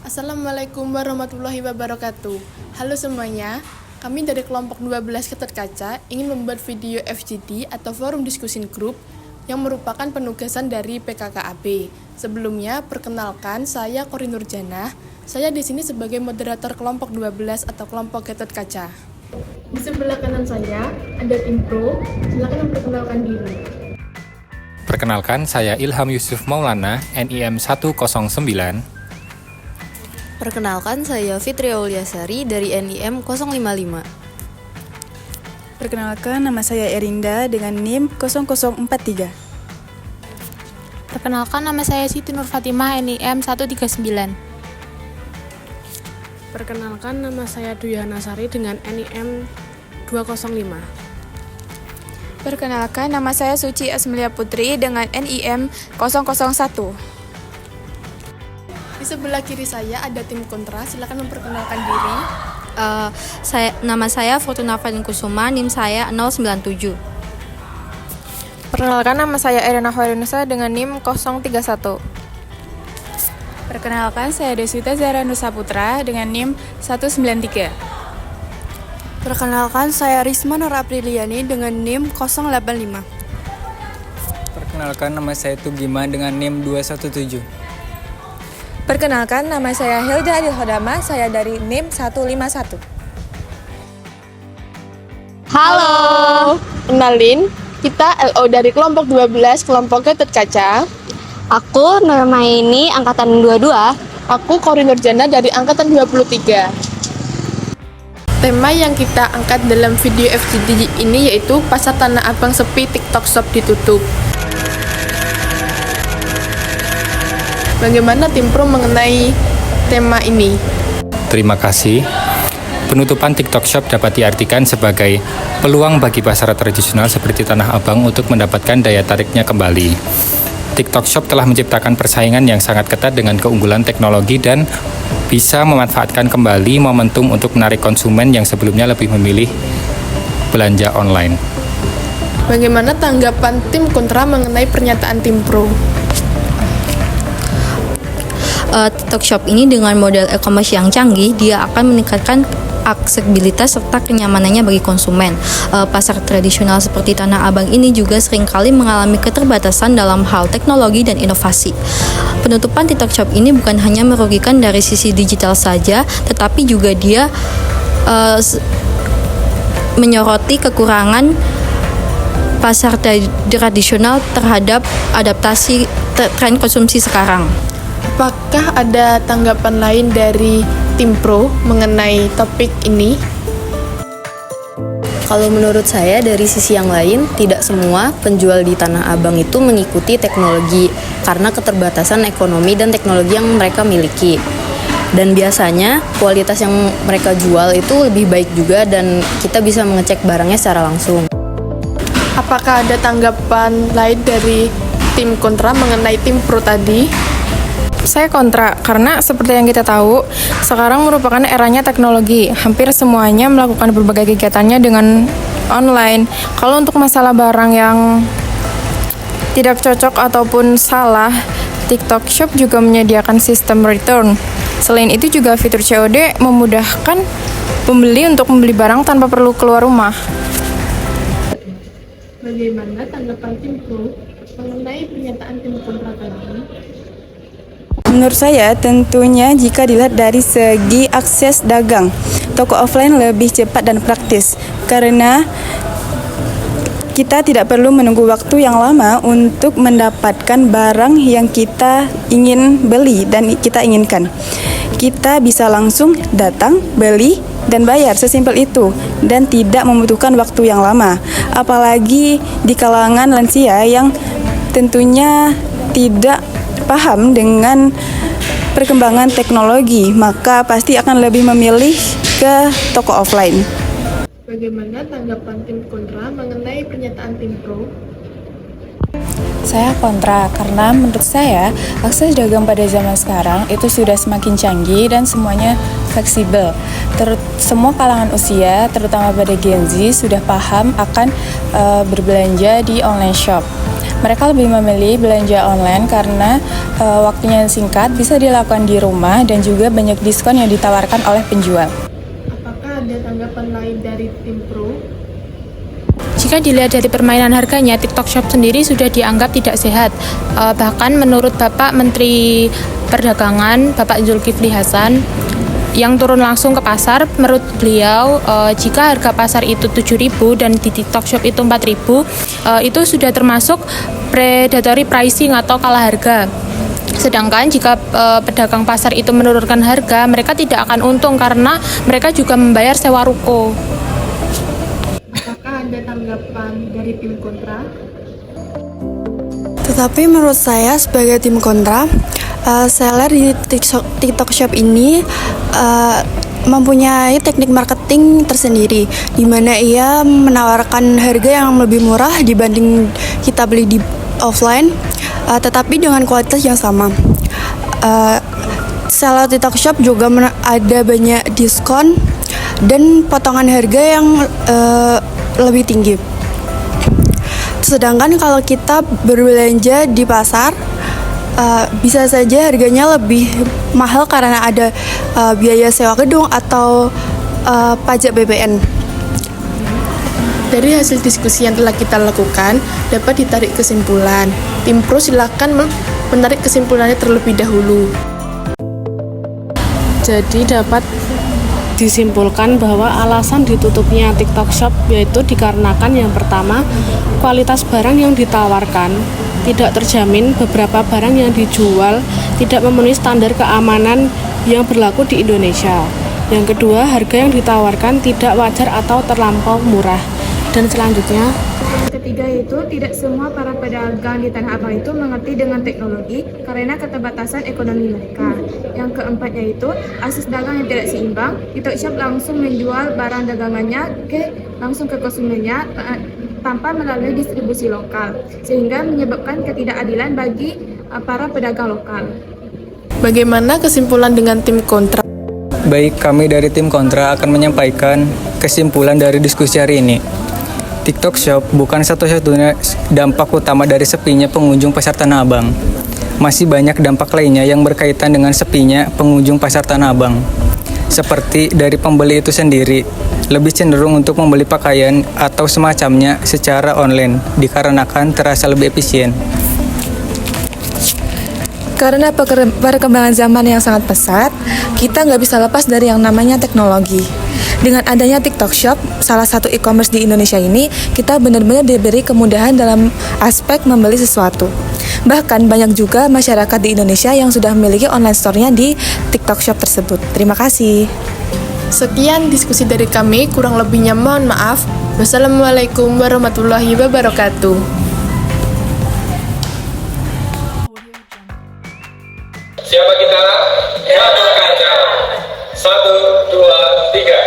Assalamualaikum warahmatullahi wabarakatuh. Halo semuanya, kami dari kelompok 12 Ketut Kaca ingin membuat video FGD atau Forum Discussion Group yang merupakan penugasan dari PKKAB. Sebelumnya, perkenalkan saya Kori Nurjana. Saya di sini sebagai moderator kelompok 12 atau kelompok Ketut Kaca. Di sebelah kanan saya ada tim pro. Silakan memperkenalkan diri. Perkenalkan, saya Ilham Yusuf Maulana, NIM 109. Perkenalkan, saya Fitri Auliasari dari NIM 055. Perkenalkan, nama saya Erinda dengan NIM 0043. Perkenalkan, nama saya Siti Nur Fatimah, NIM 139. Perkenalkan, nama saya Duyana Sari dengan NIM 205. Perkenalkan, nama saya Suci Asmelia Putri dengan NIM 001. Di sebelah kiri saya ada tim kontra. Silakan memperkenalkan diri. Nama saya Fortuna Fadin Kusuma, NIM saya 097. Perkenalkan, nama saya Erina Hoirinusa dengan NIM 031. Perkenalkan, saya Deswita Zahra Nusa Putra dengan NIM 193. Perkenalkan, saya Risma Nur Apriliani dengan NIM 085. Perkenalkan, nama saya Tugima dengan NIM 217. Perkenalkan, nama saya Hilda Adil Hodama, saya dari NIM 151. Halo, kenalin, kita LO dari kelompok 12, kelompok Ketut Kaca. Aku Nurmaini, angkatan 22. Aku Kori Nurjana dari angkatan 23. Tema yang kita angkat dalam video FGD ini yaitu Pasar Tanah Abang sepi, TikTok Shop ditutup. Bagaimana tim pro mengenai tema ini? Terima kasih. Penutupan TikTok Shop dapat diartikan sebagai peluang bagi pasar tradisional seperti Tanah Abang untuk mendapatkan daya tariknya kembali. TikTok Shop telah menciptakan persaingan yang sangat ketat dengan keunggulan teknologi dan bisa memanfaatkan kembali momentum untuk menarik konsumen yang sebelumnya lebih memilih belanja online. Bagaimana tanggapan tim kontra mengenai pernyataan tim pro? TikTok Shop ini dengan model e-commerce yang canggih, dia akan meningkatkan aksesibilitas serta kenyamanannya bagi konsumen. Pasar tradisional seperti Tanah Abang ini juga seringkali mengalami keterbatasan dalam hal teknologi dan inovasi. Penutupan TikTok Shop ini bukan hanya merugikan dari sisi digital saja, tetapi juga dia menyoroti kekurangan pasar tradisional terhadap adaptasi tren konsumsi sekarang. Apakah ada tanggapan lain dari tim pro mengenai topik ini? Kalau menurut saya dari sisi yang lain, tidak semua penjual di Tanah Abang itu mengikuti teknologi karena keterbatasan ekonomi dan teknologi yang mereka miliki. Dan biasanya kualitas yang mereka jual itu lebih baik juga dan kita bisa mengecek barangnya secara langsung. Apakah ada tanggapan lain dari tim kontra mengenai tim pro tadi? Saya kontra, karena seperti yang kita tahu, sekarang merupakan eranya teknologi. Hampir semuanya melakukan berbagai kegiatannya dengan online. Kalau untuk masalah barang yang tidak cocok ataupun salah, TikTok Shop juga menyediakan sistem return. Selain itu juga fitur COD memudahkan pembeli untuk membeli barang tanpa perlu keluar rumah. Bagaimana tanggapan tim pro mengenai pernyataan tim kontra tadi? Menurut saya, tentunya jika dilihat dari segi akses dagang, toko offline lebih cepat dan praktis karena kita tidak perlu menunggu waktu yang lama untuk mendapatkan barang yang kita ingin beli dan kita inginkan. Kita bisa langsung datang, beli, dan bayar, sesimpel itu, dan tidak membutuhkan waktu yang lama. Apalagi di kalangan lansia yang tentunya tidak paham dengan perkembangan teknologi, maka pasti akan lebih memilih ke toko offline. Bagaimana tanggapan tim kontra mengenai pernyataan tim pro? Saya kontra, karena menurut saya akses dagang pada zaman sekarang itu sudah semakin canggih dan semuanya fleksibel. Semua kalangan usia, terutama pada Gen Z, sudah paham akan berbelanja di online shop. Mereka lebih memilih belanja online karena waktunya singkat, bisa dilakukan di rumah, dan juga banyak diskon yang ditawarkan oleh penjual. Apakah ada tanggapan lain dari tim Pro? Jika dilihat dari permainan harganya, TikTok Shop sendiri sudah dianggap tidak sehat. Bahkan menurut Bapak Menteri Perdagangan, Bapak Zulkifli Hasan, yang turun langsung ke pasar, menurut beliau jika harga pasar itu 7.000 dan di TikTok Shop itu 4.000, itu sudah termasuk predatory pricing atau kalah harga. Sedangkan jika pedagang pasar itu menurunkan harga, mereka tidak akan untung karena mereka juga membayar sewa ruko. Apakah ada tanggapan dari tim kontra? Tetapi menurut saya sebagai tim kontra, seller di TikTok Shop ini mempunyai teknik marketing tersendiri, di mana ia menawarkan harga yang lebih murah dibanding kita beli di offline, tetapi dengan kualitas yang sama. Seller TikTok Shop juga ada banyak diskon dan potongan harga yang lebih tinggi. Sedangkan kalau kita berbelanja di pasar, bisa saja harganya lebih mahal karena ada biaya sewa gedung atau pajak BPN. Dari hasil diskusi yang telah kita lakukan, dapat ditarik kesimpulan. Tim Pro silakan menarik kesimpulannya terlebih dahulu. Jadi dapat disimpulkan bahwa alasan ditutupnya TikTok Shop yaitu dikarenakan yang pertama, kualitas barang yang ditawarkan tidak terjamin. Beberapa barang yang dijual tidak memenuhi standar keamanan yang berlaku di Indonesia. Yang kedua, harga yang ditawarkan tidak wajar atau terlampau murah. Dan selanjutnya, ketiga itu tidak semua para pedagang di Tanah Abang itu mengerti dengan teknologi karena keterbatasan ekonomi mereka. Yang keempatnya itu akses dagang yang tidak seimbang. TikTok Shop langsung menjual barang dagangannya langsung ke konsumennya tanpa melalui distribusi lokal, sehingga menyebabkan ketidakadilan bagi para pedagang lokal. Bagaimana kesimpulan dengan tim kontra? Baik, kami dari tim kontra akan menyampaikan kesimpulan dari diskusi hari ini. TikTok Shop bukan satu-satunya dampak utama dari sepinya pengunjung pasar Tanah Abang. Masih banyak dampak lainnya yang berkaitan dengan sepinya pengunjung pasar Tanah Abang. Seperti dari pembeli itu sendiri, lebih cenderung untuk membeli pakaian atau semacamnya secara online, dikarenakan terasa lebih efisien. Karena perkembangan zaman yang sangat pesat, kita nggak bisa lepas dari yang namanya teknologi. Dengan adanya TikTok Shop, salah satu e-commerce di Indonesia ini, kita benar-benar diberi kemudahan dalam aspek membeli sesuatu. Bahkan banyak juga masyarakat di Indonesia yang sudah memiliki online store-nya di TikTok Shop tersebut. Terima kasih. Sekian diskusi dari kami, kurang lebihnya mohon maaf. Wassalamualaikum warahmatullahi wabarakatuh. Siapa kita? Gatot Kaca. 1, 2, 3.